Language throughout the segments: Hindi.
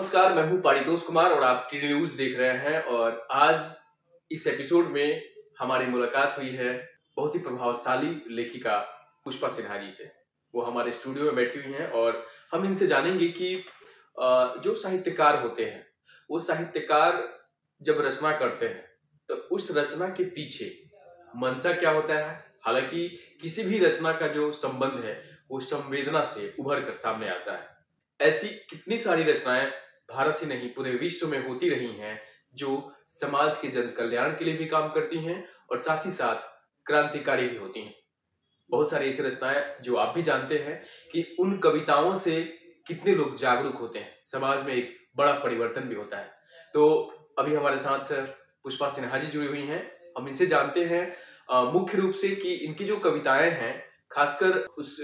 नमस्कार, मैं हूं पारितोष कुमार और आप टीडी न्यूज देख रहे हैं। और आज इस एपिसोड में हमारी मुलाकात हुई है बहुत ही प्रभावशाली लेखिका पुष्पा सिन्हा जी से। वो हमारे स्टूडियो में बैठी हुई हैं और हम इनसे जानेंगे कि जो साहित्यकार होते हैं वो साहित्यकार जब रचना करते हैं तो उस रचना के पीछे मंशा क्या होता है। हालांकि किसी भी रचना का जो संबंध है वो संवेदना से उभर कर सामने आता है। ऐसी कितनी सारी रचनाएं भारत ही नहीं पूरे विश्व में होती रही हैं जो समाज के जन कल्याण के लिए भी काम करती हैं और साथ ही साथ क्रांतिकारी भी होती हैं। बहुत सारी ऐसी रचनाएं जो आप भी जानते हैं कि उन कविताओं से कितने लोग जागरूक होते हैं, समाज में एक बड़ा परिवर्तन भी होता है। तो अभी हमारे साथ पुष्पा सिन्हा जी जुड़ी हुई हैं। हम इनसे जानते हैं मुख्य रूप से कि इनकी जो कविताएं हैं, खासकर उस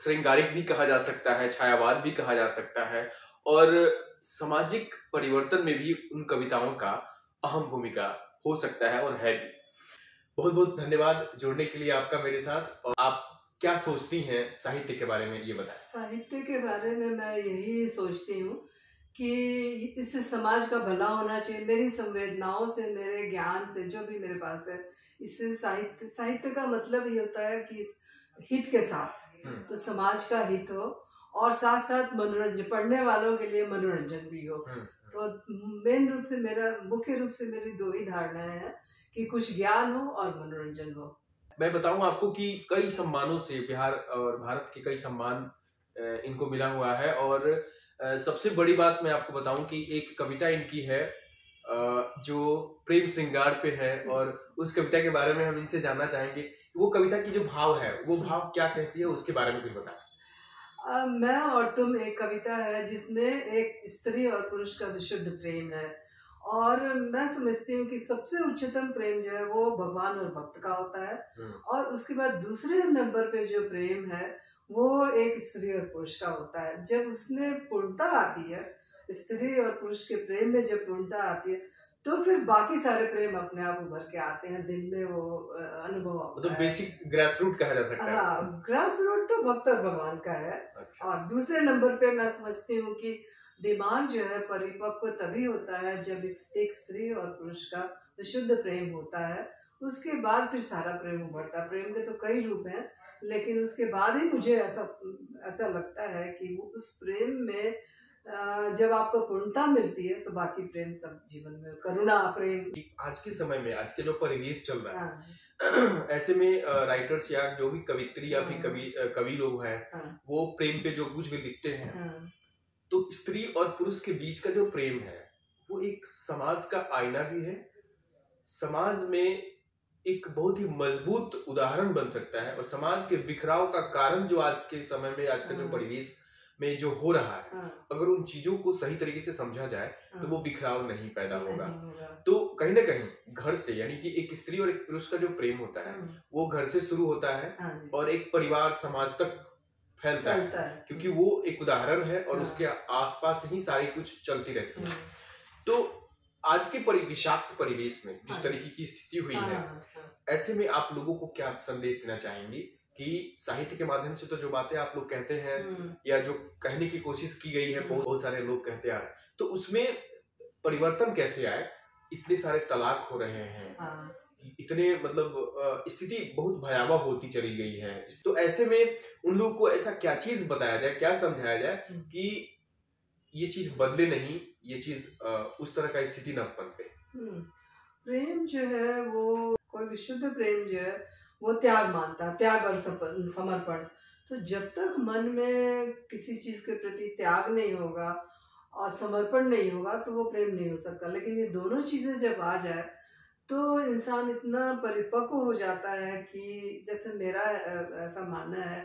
श्रृंगारिक भी कहा जा सकता है, छायावाद भी कहा जा सकता है और सामाजिक परिवर्तन में भी उन कविताओं का अहम भूमिका हो सकता है और है भी। बहुत बहुत धन्यवाद जुड़ने के लिए आपका मेरे साथ। और आप क्या सोचती हैं साहित्य के बारे में, ये बताएं। साहित्य के बारे में मैं यही सोचती हूँ कि इससे समाज का भला होना चाहिए। मेरी संवेदनाओं से, मेरे ज्ञान से, जो भी मेरे पास है, इससे साहित्य का मतलब ये होता है कि हित के साथ, तो समाज का हित हो और साथ साथ मनोरंजन, पढ़ने वालों के लिए मनोरंजन भी हो। तो मेन रूप से मुख्य रूप से मेरी दो ही धारणाएं हैं कि कुछ ज्ञान हो और मनोरंजन हो। मैं बताऊं आपको कि कई सम्मानों से बिहार और भारत के कई सम्मान इनको मिला हुआ है। और सबसे बड़ी बात मैं आपको बताऊं कि एक कविता इनकी है जो प्रेम श्रृंगार पे है और उस कविता के बारे में हम इनसे जानना चाहेंगे। वो कविता की जो भाव है वो भाव क्या कहती है, उसके बारे में कुछ बताएं। मैं और तुम एक कविता है जिसमें एक स्त्री और पुरुष का विशुद्ध प्रेम है। और मैं समझती हूँ कि सबसे उच्चतम प्रेम जो है वो भगवान और भक्त का होता है। और उसके बाद दूसरे नंबर पे जो प्रेम है वो एक स्त्री और पुरुष का होता है। जब उसमें पूर्णता आती है, स्त्री और पुरुष के प्रेम में जब पूर्णता आती है, तो फिर बाकी सारे प्रेम अपने आप उभर के आते हैं, दिल में वो अनुभव होता है। बेसिक ग्रास रूट कहा जा सकता है। हाँ, ग्रास रूट तो भक्त और भगवान का है। अच्छा। और दूसरे नंबर पे मैं समझती हूँ कि दिमाग जो है परिपक्व तभी होता है जब एक स्त्री और पुरुष का विशुद्ध प्रेम होता है। उसके बाद फिर सारा प्रेम उभरता है। प्रेम के तो कई रूप हैं, लेकिन उसके बाद ही मुझे ऐसा लगता है कि उस प्रेम में जब आपको पूर्णता मिलती है तो बाकी प्रेम सब जीवन में, करुणा प्रेम। आज के समय में, आज के जो परिवेश चल रहा है, ऐसे में राइटर्स या जो भी कवित्री या भी कवि लोग हैं, वो प्रेम पे जो कुछ भी लिखते हैं, तो स्त्री और पुरुष के बीच का जो प्रेम है वो एक समाज का आईना भी है। समाज में एक बहुत ही मजबूत उदाहरण बन सकता है और समाज के बिखराव का कारण जो आज के समय में, आज का जो परिवेश में जो हो रहा है, अगर उन चीजों को सही तरीके से समझा जाए तो वो बिखराव नहीं पैदा होगा। तो कहीं ना कहीं घर से, यानी कि एक स्त्री और एक पुरुष का जो प्रेम होता है वो घर से शुरू होता है और एक परिवार, समाज तक फैलता है, क्योंकि वो एक उदाहरण है और उसके आसपास ही सारी कुछ चलती रहती है। तो आज के विषाक्त परिवेश में जिस तरीके की स्थिति हुई है, ऐसे में आप लोगों को क्या संदेश देना चाहेंगे कि साहित्य के माध्यम से तो जो बातें आप लोग कहते हैं या जो कहने की कोशिश की गई है, बहुत सारे लोग कहते आ रहे हैं, तो उसमें परिवर्तन कैसे आए? इतने सारे तलाक हो रहे हैं, इतने मतलब स्थिति बहुत भयावह होती चली गई है। तो ऐसे में उन लोगों को ऐसा क्या चीज बताया जाए, क्या समझाया जाए कि ये चीज बदले नहीं, ये चीज उस तरह का स्थिति न पनपे। प्रेम जो है वो, कोई विशुद्ध प्रेम जो है वो त्याग मानता है, त्याग और समर्पण। तो जब तक मन में किसी चीज के प्रति त्याग नहीं होगा और समर्पण नहीं होगा तो वो प्रेम नहीं हो सकता। लेकिन ये दोनों चीजें जब आ जाए तो इंसान इतना परिपक्व हो जाता है कि, जैसे मेरा ऐसा मानना है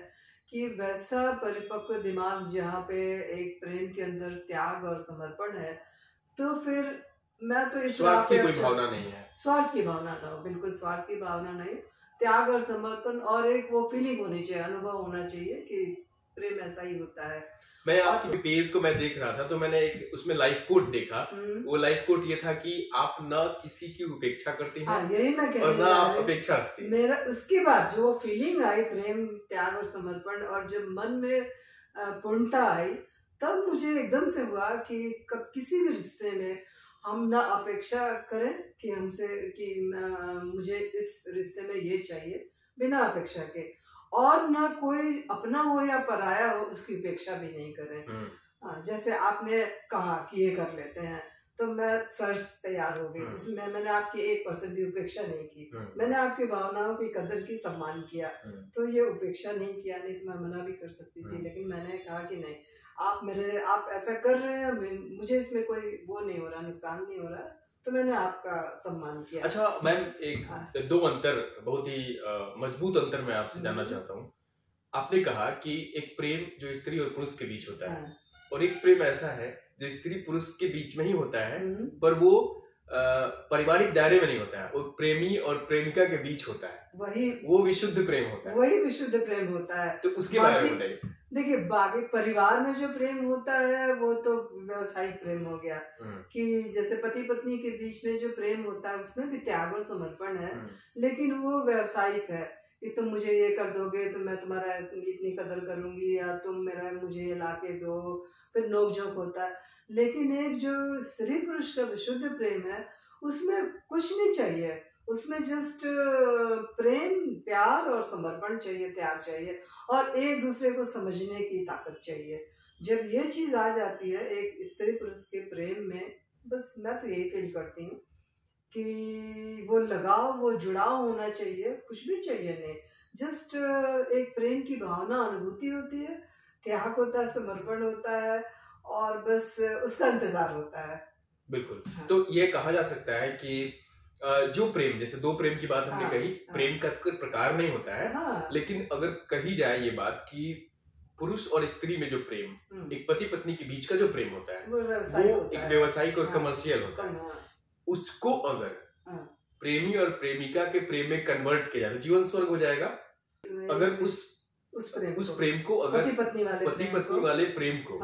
कि वैसा परिपक्व दिमाग जहाँ पे एक प्रेम के अंदर त्याग और समर्पण है, तो फिर मैं तो इस स्वार्थ की कोई भावना नहीं है। स्वार्थ की भावना ना हो, बिल्कुल स्वार्थ की भावना नहीं, त्याग और समर्पण, और एक वो फीलिंग होनी चाहिए, अनुभव होना चाहिए कि प्रेम ऐसा ही होता है। मैं आपकी पेज को मैं देख रहा था तो मैंने एक उसमें लाइफ कोट देखा। वो लाइफ कोट ये था कि आप न किसी की उपेक्षा करती हैं, यही मैं कह और न आप अपेक्षा रखती हैं। मेरा उसके बाद जो फीलिंग आई प्रेम, त्याग और समर्पण, और जब मन में पूर्णता आई, तब मुझे एकदम से हुआ कि कब किसी भी रिश्ते में हम ना अपेक्षा करें कि हमसे कि मुझे इस रिश्ते में ये चाहिए बिना अपेक्षा के, और ना कोई अपना हो या पराया हो उसकी उपेक्षा भी नहीं करें। जैसे आपने कहा कि ये कर लेते हैं तो मैं सर्च तैयार हो गई, इसमें मैंने आपकी 1% भी उपेक्षा नहीं की, मैंने आपकी भावनाओं की कदर की, सम्मान किया, तो ये उपेक्षा नहीं किया। नहीं तो मैं मना भी कर सकती थी, लेकिन मैंने कहा कि नहीं, आप ऐसा कर रहे हैं, मुझे इसमें कोई वो नहीं हो रहा, नुकसान नहीं हो रहा, तो मैंने आपका सम्मान किया। अच्छा मैम, एक दो अंतर, बहुत ही मजबूत अंतर मैं आपसे जानना चाहता हूँ। आपने कहा कि एक प्रेम जो स्त्री और पुरुष के बीच होता है, और एक प्रेम ऐसा है जो स्त्री पुरुष के बीच में ही होता है, पर वो पारिवारिक दायरे में नहीं होता है, वो प्रेमी और प्रेमिका के बीच होता है, वो विशुद्ध प्रेम होता है, वही विशुद्ध प्रेम होता है। तो उसके बारे में बताइए। देखिए, बाकी परिवार में जो प्रेम होता है वो तो व्यवसायिक प्रेम हो गया, कि जैसे पति पत्नी के बीच में जो प्रेम होता है उसमें भी त्याग और समर्पण है, लेकिन वो व्यवसायिक है कि तुम मुझे ये कर दोगे तो मैं तुम्हारा इतनी कदर करूंगी, या तुम मुझे ये ला के दो, फिर नोक झोंक होता है। लेकिन एक जो स्त्री पुरुष का विशुद्ध प्रेम है उसमें कुछ नहीं चाहिए, उसमें जस्ट प्रेम, प्यार और समर्पण चाहिए, त्याग चाहिए, और एक दूसरे को समझने की ताकत चाहिए। जब ये चीज आ जाती है एक स्त्री पुरुष के प्रेम में, बस मैं तो यही फील करती हूँ कि वो लगाव, वो जुड़ाव होना चाहिए, कुछ भी चाहिए नहीं, जस्ट एक प्रेम की भावना, अनुभूति होती है, त्याग होता है, समर्पण होता है, और बस उसका इंतजार होता है। बिल्कुल। हाँ। तो ये कहा जा सकता है कि जो प्रेम, जैसे दो प्रेम की बात हमने कही, प्रेम का कोई प्रकार नहीं होता है, लेकिन अगर कही जाए ये बात कि पुरुष और स्त्री में जो प्रेम, एक पति पत्नी के बीच का जो प्रेम होता है, वो एक व्यवसायिक और कमर्शियल होता है। उसको अगर प्रेमी और प्रेमिका के प्रेम में कन्वर्ट किया जाए तो जीवन स्वर्ग हो जाएगा। अगर उस प्रेम को अगर पति पत्नी वाले प्रेम को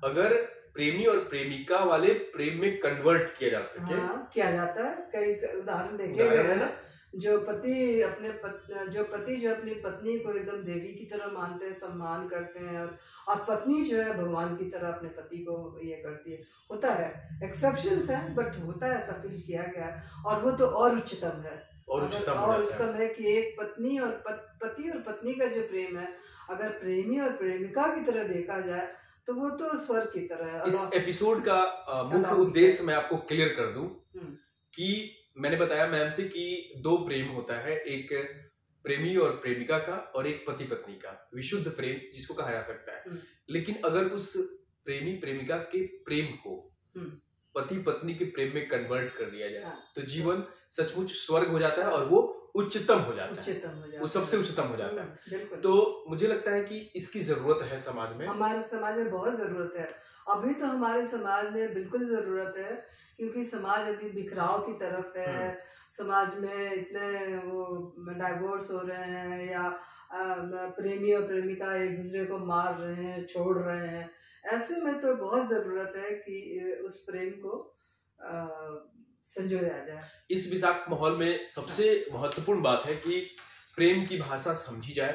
अगर प्रेमी और प्रेमिका वाले प्रेम में कन्वर्ट किया जा सके, किया जाता है। कई उदाहरण देखे गए हैं ना, जो पति अपनी पत्नी को एकदम देवी की तरह मानते हैं, सम्मान करते हैं, और पत्नी जो है भगवान की तरह अपने पति को ये करती है। होता है, एक्सेप्शंस है, बट होता है, ऐसा फील किया गया, और वो तो और उच्चतम है, और उच्चतम है कि एक पत्नी और पति और पत्नी का जो प्रेम है, अगर प्रेमी और प्रेमिका की तरह देखा जाए तो वो तो स्वर्ग की तरह है। इस एपिसोड का मुख्य उद्देश्य मैं आपको क्लियर कर दूं कि मैंने बताया मैम से कि दो प्रेम होता है, एक प्रेमी और प्रेमिका का और एक पति पत्नी का, विशुद्ध प्रेम जिसको कहा जा सकता है। लेकिन अगर उस प्रेमी प्रेमिका के प्रेम को पति पत्नी के प्रेम में कन्वर्ट कर दिया जाए तो जीवन सचमुच स्वर्ग हो जाता है, और वो उच्चतम हो जाता है, वो सबसे उच्चतम हो जाता है। तो मुझे लगता है कि इसकी जरूरत है समाज में, हमारे समाज में बहुत जरूरत है। अभी तो हमारे समाज में बिल्कुल जरूरत है, क्योंकि समाज अभी बिखराव की तरफ है। समाज में इतने वो डाइवोर्स हो रहे हैं, या प्रेमी और प्रेमिका एक दूसरे को मार रहे हैं, छोड़ रहे हैं। ऐसे में तो बहुत जरूरत है कि उस प्रेम को संजोया जाए। इस विषाक्त माहौल में सबसे महत्वपूर्ण बात है कि प्रेम की भाषा समझी जाए,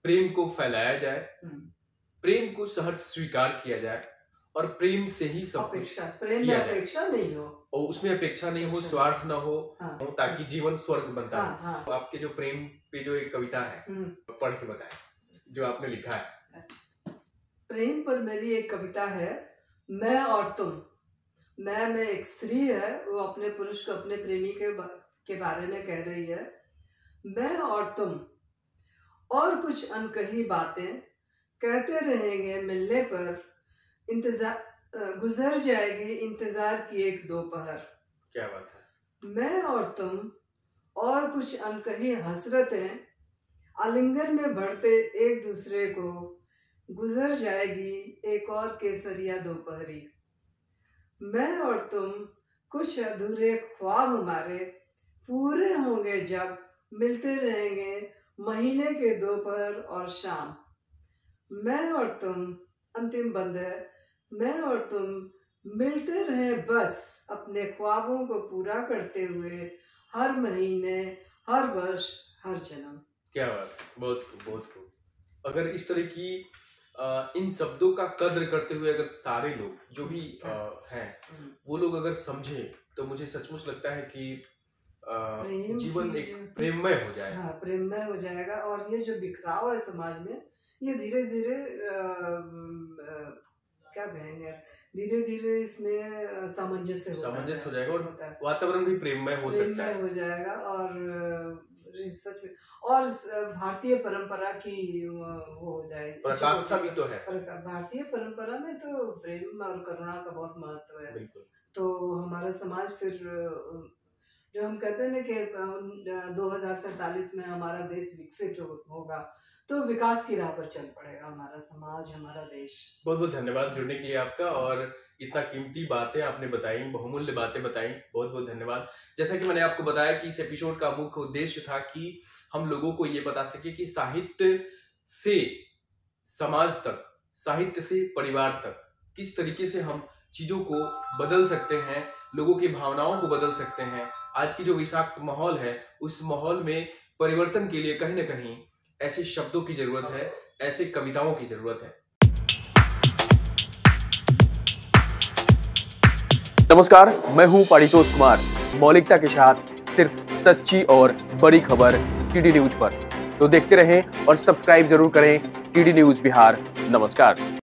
प्रेम को फैलाया जाए, प्रेम को सहर्ष स्वीकार किया जाए, और प्रेम से ही सब कुछ, प्रेम में अपेक्षा नहीं हो, और उसमें अपेक्षा नहीं हो, स्वार्थ ना हो, ताकि जीवन स्वर्ग बनता है। तो आपके जो प्रेम पे जो एक कविता है, पढ़ के बताएं जो आपने लिखा है। प्रेम पर मेरी एक कविता है, मैं और तुम। मैं एक स्त्री है, वो अपने पुरुष को, अपने प्रेमी के बारे में कह रही है। मैं और तुम, और कुछ अनकही बातें कहते रहेंगे मिलने पर, इंतजार गुजर जाएगी इंतजार की एक दोपहर। क्या बात है। मैं और तुम, और कुछ अनकही हसरतें, आलिंगन में बढ़ते एक दूसरे को, गुजर जाएगी एक और केसरिया दोपहरी। मैं और तुम, कुछ अधूरे ख्वाब हमारे पूरे होंगे जब, मिलते रहेंगे महीने के दोपहर और शाम। मैं और तुम, अंतिम बंद है, मैं और तुम मिलते रहे बस, अपने ख्वाबों को पूरा करते हुए, हर महीने, हर वर्ष, हर जन्म। क्या बात, बहुत खूब, बहुत खूब। अगर इस तरह की इन शब्दों का कद्र करते हुए अगर सारे लोग जो भी हैं वो लोग अगर समझे तो मुझे सचमुच लगता है कि जीवन एक प्रेममय हो जाएगा। हाँ, प्रेममय हो जाएगा। और ये जो बिखराव है समाज में, ये धीरे धीरे क्या कहेंगे, धीरे धीरे इसमें सामंजस्य हो जाएगा और वातावरण भी प्रेममय हो सकता है, हो जाएगा। और सच में, और भारतीय परंपरा की वो हो जाएगी, प्रकाष्ठा भी तो है। भारतीय परंपरा में तो प्रेम और करुणा का बहुत महत्व है। तो हमारा समाज फिर जो हम कहते हैं ना कि 2047 में हमारा देश विकसित होगा, तो विकास की राह पर चल पड़ेगा हमारा समाज, हमारा देश। बहुत बहुत धन्यवाद जुड़ने के लिए आपका, और इतना कीमती बातें आपने बताई, बहुमूल्य बातें बताई, बहुत बहुत धन्यवाद। जैसा कि मैंने आपको बताया कि इस एपिसोड का मुख्य उद्देश्य था कि हम लोगों को ये बता सके कि साहित्य से समाज तक, साहित्य से परिवार तक किस तरीके से हम चीजों को बदल सकते हैं, लोगों की भावनाओं को बदल सकते हैं। आज की जो विषाक्त माहौल है, उस माहौल में परिवर्तन के लिए कहीं ना कहीं ऐसे शब्दों की जरूरत है, ऐसे कविताओं की जरूरत है। नमस्कार, मैं हूं पारितोष कुमार, मौलिकता के साथ सिर्फ सच्ची और बड़ी खबर टीडी न्यूज पर। तो देखते रहें और सब्सक्राइब जरूर करें टीडी न्यूज बिहार। नमस्कार।